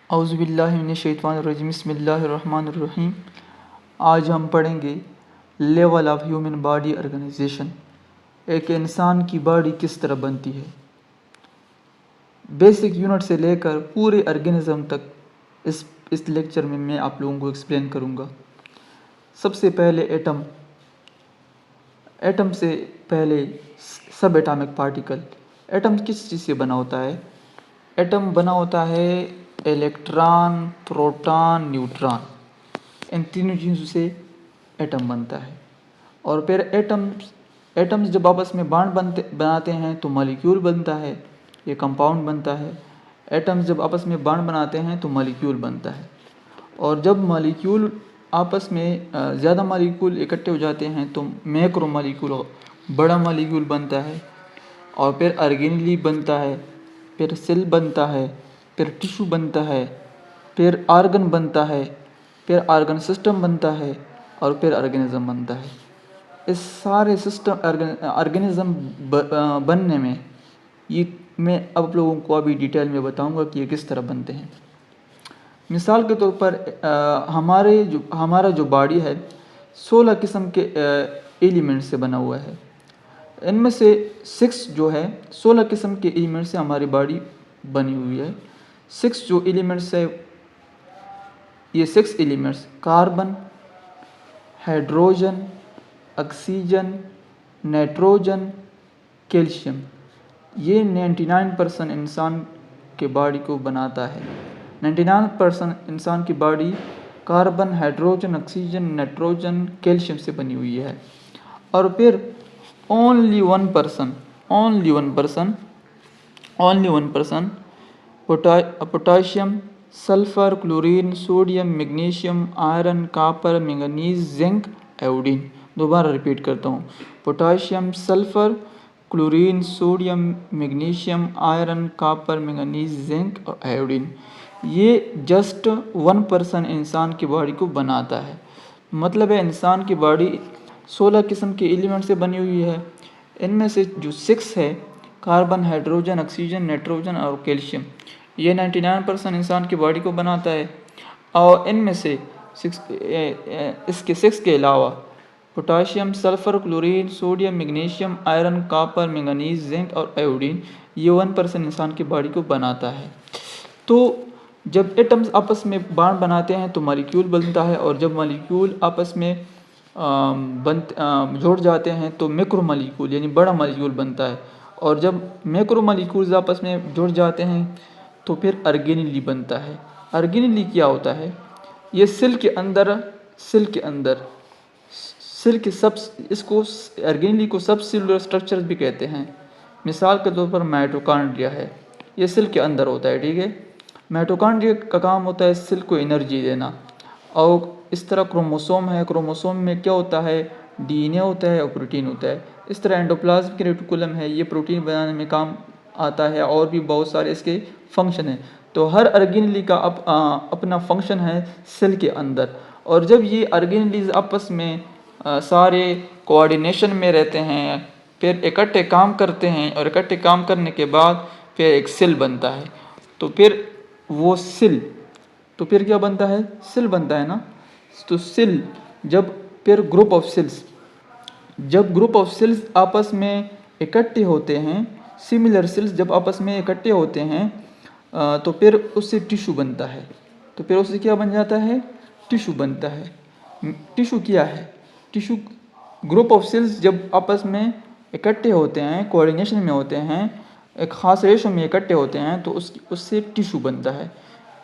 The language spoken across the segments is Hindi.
औज़ुबिल्लाहि बिस्मिल्लाहिर्रहमानिर्रहीम। आज हम पढ़ेंगे level of human body organisation, एक इंसान की बॉडी किस तरह बनती है। बेसिक यूनिट से लेकर पूरे ऑर्गेनिज्म तक इस लेक्चर में मैं आप लोगों को एक्सप्लेन करूँगा। सबसे पहले एटम से पहले सब एटॉमिक पार्टिकल। एटम किस चीज़ से बना होता है? एटम बना होता है इलेक्ट्रॉन, प्रोटॉन, न्यूट्रॉन, इन तीनों चीज़ों से एटम बनता है। और फिर एटम्स जब आपस में बॉन्ड बनाते हैं तो मॉलिक्यूल बनता है, ये कंपाउंड बनता है। एटम्स जब आपस में बॉन्ड बनाते हैं तो मॉलिक्यूल बनता है। और जब मॉलिक्यूल आपस में ज़्यादा मॉलिक्यूल इकट्ठे हो जाते हैं तो मैक्रो मॉलिक्यूल, बड़ा मॉलिक्यूल बनता है। और फिर ऑर्गेनेली बनता है, फिर सेल बनता है, फिर टिश्यू बनता है, फिर ऑर्गन बनता है, फिर ऑर्गन सिस्टम बनता है, और फिर ऑर्गेनिज्म बनता है। इस सारे सिस्टम ऑर्गेनिज्म बनने में ये मैं आप लोगों को अभी डिटेल में बताऊंगा कि ये किस तरह बनते हैं। मिसाल के तौर पर हमारा जो बॉडी है 16 किस्म के एलिमेंट से बना हुआ है। इनमें से 16 किस्म के एलिमेंट से हमारी बॉडी बनी हुई है। 6 जो एलिमेंट्स है, ये 6 elements carbon, hydrogen, oxygen, nitrogen, calcium, ये 99% इंसान के बॉडी को बनाता है। 99% इंसान की body carbon, hydrogen, oxygen, nitrogen, calcium से बनी हुई है। और फिर only 1% potassium, sulphur, chlorine, sodium, magnesium, iron, copper, manganese, zinc, iodine. दोबारा रिपीट करता हूँ, potassium, sulphur, chlorine, sodium, magnesium, iron, copper, manganese, zinc और आयोडीन। ये जस्ट 1% इंसान की बॉडी को बनाता है। मतलब है इंसान की बॉडी 16 किस्म के एलिमेंट से बनी हुई है। इनमें से जो 6 है कार्बन, हाइड्रोजन, ऑक्सीजन, नाइट्रोजन और कैल्शियम, ये 99% इंसान की बॉडी को बनाता है। और इनमें से इसके 6 के अलावा potassium, sulphur, chlorine, sodium, magnesium, iron, copper, manganese, zinc और आयोडीन, ये 1% इंसान की बॉडी को बनाता है। तो जब एटम्स आपस में बॉन्ड बनाते हैं तो मॉलिक्यूल बनता है, और जब मॉलिक्यूल आपस में जुड़ जाते हैं तो मैक्रो मॉलिक्यूल यानी बड़ा मॉलिक्यूल बनता है। और जब मैक्रो मॉलिक्यूल्स आपस में जुड़ जाते हैं तो फिर ऑर्गेनेली बनता है। ऑर्गेनेली क्या होता है? ये सेल के अंदर इसको ऑर्गेनेली को सब सेलुलर स्ट्रक्चर भी कहते हैं। मिसाल के तौर पर माइटोकॉन्ड्रिया है, ये सेल के अंदर होता है, ठीक है। माइटोकॉन्ड्रिया का काम होता है सेल को एनर्जी देना। और इस तरह क्रोमोसोम है, क्रोमोसोम में क्या होता है? डीएनए होता है और प्रोटीन होता है। इस तरह एंडोप्लाज्मिक रेटिकुलम है, ये प्रोटीन बनाने में काम आता है, और भी बहुत सारे इसके फंक्शन हैं। तो हर ऑर्गेनेली का अपना फंक्शन है सेल के अंदर। और जब ये ऑर्गेनेलीज आपस में सारे कोऑर्डिनेशन में रहते हैं, फिर इकट्ठे काम करते हैं, और इकट्ठे काम करने के बाद फिर एक सेल बनता है। तो फिर वो सेल, तो फिर क्या बनता है? सेल बनता है ना। तो सेल जब फिर जब ग्रुप ऑफ सेल्स आपस में इकट्ठे होते हैं, सिमिलर सेल्स जब आपस में इकट्ठे होते हैं तो फिर उससे टिश्यू बनता है। तो फिर उससे क्या बन जाता है? टिश्यू बनता है। टिश्यू क्या है? टिश्यू ग्रुप ऑफ सेल्स जब आपस में इकट्ठे होते हैं, कोऑर्डिनेशन में होते हैं, एक ख़ास रेशो में इकट्ठे होते हैं, तो उससे टिश्यू बनता है।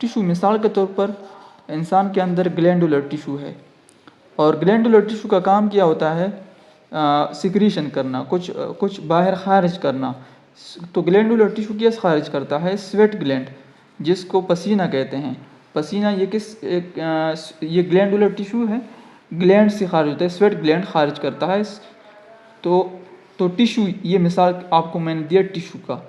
टिश्यू मिसाल के तौर पर इंसान के अंदर ग्लैंडुलर टिश्यू है, और ग्लैंडुलर टिश्यू का काम क्या होता है? सिक्रीशन करना, कुछ बाहर खारिज करना। तो ग्लैंडुलर टिश्यू क्या खारिज करता है? स्वेट ग्लैंड, जिसको पसीना कहते हैं। पसीना ये ग्लैंडुलर टिश्यू है, ग्लैंड से खारिज होता है, स्वेट ग्लैंड खारिज करता है। तो टिश्यू, ये मिसाल आपको मैंने दिया टिश्यू का।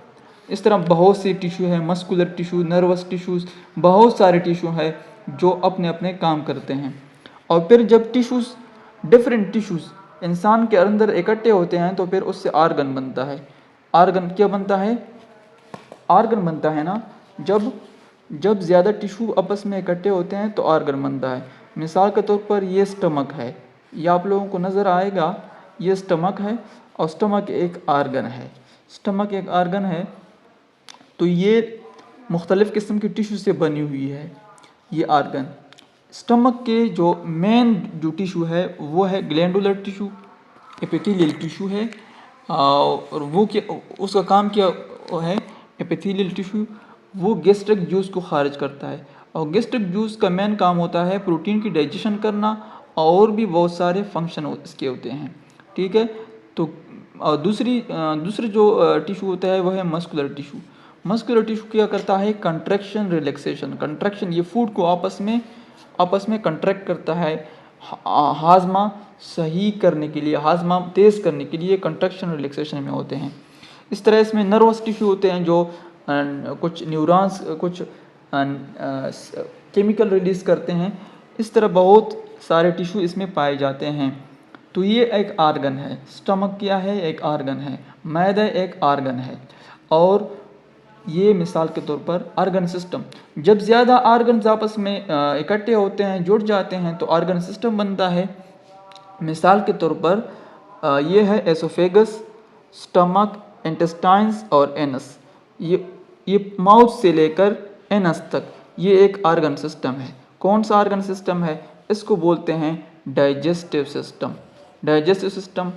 इस तरह बहुत से टिश्यू है, मस्कुलर टिश्यू, नर्वस टिश्यूज़, बहुत सारे टिश्यू है जो अपने अपने काम करते हैं। और फिर जब डिफरेंट टिश्यूज़ इंसान के अंदर इकट्ठे होते हैं तो फिर उससे ऑर्गन बनता है। ऑर्गन क्या बनता है? ऑर्गन बनता है ना, जब जब ज़्यादा टिश्यू आपस में इकट्ठे होते हैं तो ऑर्गन बनता है। मिसाल के तौर पर ये स्टमक है, ये आप लोगों को नज़र आएगा, ये स्टमक है और स्टमक एक ऑर्गन है। स्टमक एक ऑर्गन है तो ये मुख्तलिफ़ किस्म की टिश्यू से बनी हुई है ये ऑर्गन। स्टमक के जो मेन जो टिश्यू है वो है ग्लैंडुलर टिश्यू, एपिथेलियल टिश्यू है। और वो क्या, उसका काम क्या है, एपिथेलियल टिश्यू वो गैस्ट्रिक जूस को खारिज करता है और गैस्ट्रिक जूस का मेन काम होता है प्रोटीन की डाइजेशन करना और भी बहुत सारे फंक्शन इसके होते हैं, ठीक है। तो दूसरी जो टिश्यू होता है वह है मस्कुलर टिश्यू। मस्कुलर टिश्यू क्या करता है, कंट्रैक्शन रिलैक्सेशन। कंट्रैक्शन ये फूड को आपस में कंट्रैक्ट करता है, हाजमा सही करने के लिए, हाजमा तेज़ करने के लिए कंट्रैक्शन रिलैक्सेशन में होते हैं। इस तरह इसमें नर्वस टिश्यू होते हैं जो कुछ न्यूरॉन्स कुछ केमिकल रिलीज़ करते हैं। इस तरह बहुत सारे टिश्यू इसमें पाए जाते हैं। तो ये एक आर्गन है, स्टमक क्या है, एक आर्गन है, मैदा एक आर्गन है। और ये मिसाल के तौर पर आर्गन सिस्टम, जब ज़्यादा आर्गन्स आपस में इकट्ठे होते हैं, जुड़ जाते हैं तो आर्गन सिस्टम बनता है। मिसाल के तौर पर ये है एसोफेगस, स्टमक, इंटेस्टाइन्स और एनस। ये माउथ से लेकर एनस तक ये एक आर्गन सिस्टम है। कौन सा आर्गन सिस्टम है, इसको बोलते हैं डाइजेस्टिव सिस्टम। डाइजेस्टिव सिस्टम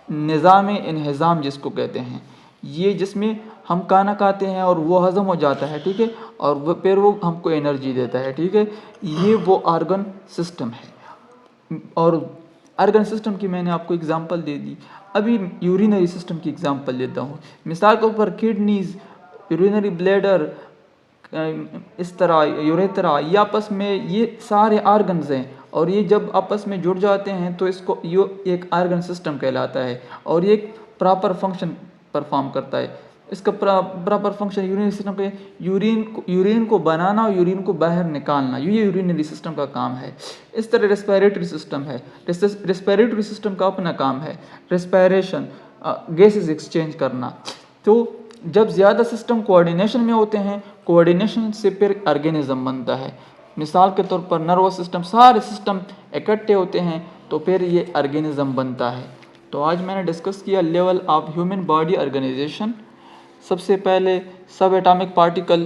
निज़ाम इन्हिज़ाम जिसको कहते हैं, ये जिसमें हम खाना खाते हैं और वो हज़म हो जाता है, ठीक है, और फिर वो हमको एनर्जी देता है, ठीक है। ये वो आर्गन सिस्टम है। और आर्गन सिस्टम की मैंने आपको एग्जांपल दे दी। अभी यूरिनरी सिस्टम की एग्जांपल देता हूँ। मिसाल के ऊपर किडनीज, यूरिनरी ब्लैडर, इस तरह यूरेथ्रा, ये आपस में ये सारे आर्गन्स हैं और ये जब आपस में जुड़ जाते हैं तो इसको ये एक आर्गन सिस्टम कहलाता है और ये एक प्रॉपर फंक्शन परफॉर्म करता है। इसका प्रॉपर फंक्शन यूरिनरी सिस्टम पे यूरिन को बनाना और यूरिन को बाहर निकालना, ये यूरिनरी सिस्टम का काम है। इस तरह रेस्पिरेटरी सिस्टम है, रेस्पिरेटरी सिस्टम का अपना काम है, रेस्पिरेशन, गैसेस एक्सचेंज करना। तो जब ज़्यादा सिस्टम कोऑर्डिनेशन में होते हैं, कोऑर्डिनेशन से फिर ऑर्गेनिज्म बनता है। मिसाल के तौर पर नर्वस सिस्टम, सारे सिस्टम इकट्ठे होते हैं तो फिर ये ऑर्गेनिज्म बनता है। तो आज मैंने डिस्कस किया level of human body organisation. सबसे पहले सब एटॉमिक पार्टिकल,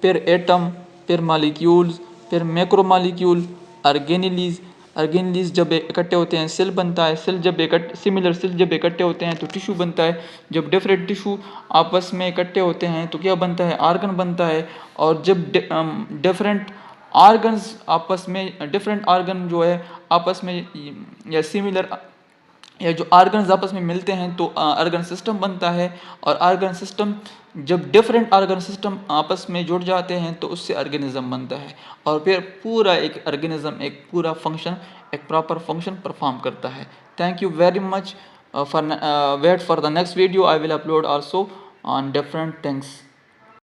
फिर एटम, फिर मॉलिक्यूल्स, फिर मैक्रोमॉलिक्यूल, ऑर्गेनेलीज जब इकट्ठे होते हैं सेल बनता है। सेल जब सिमिलर सेल जब इकट्ठे होते हैं तो टिश्यू बनता है। जब डिफरेंट टिश्यू आपस में इकट्ठे होते हैं तो क्या बनता है, ऑर्गन बनता है। और जब डिफरेंट ऑर्गन्स आपस में, डिफरेंट ऑर्गन जो है आपस में या सिमिलर या जो ऑर्गन्स आपस में मिलते हैं तो ऑर्गन सिस्टम बनता है। और ऑर्गन सिस्टम जब डिफरेंट ऑर्गन सिस्टम आपस में जुड़ जाते हैं तो उससे ऑर्गेनिज्म बनता है और फिर पूरा एक ऑर्गेनिज्म एक पूरा फंक्शन, एक प्रॉपर फंक्शन परफॉर्म करता है। Thank you very much for wait for the next video. I will upload also on different things.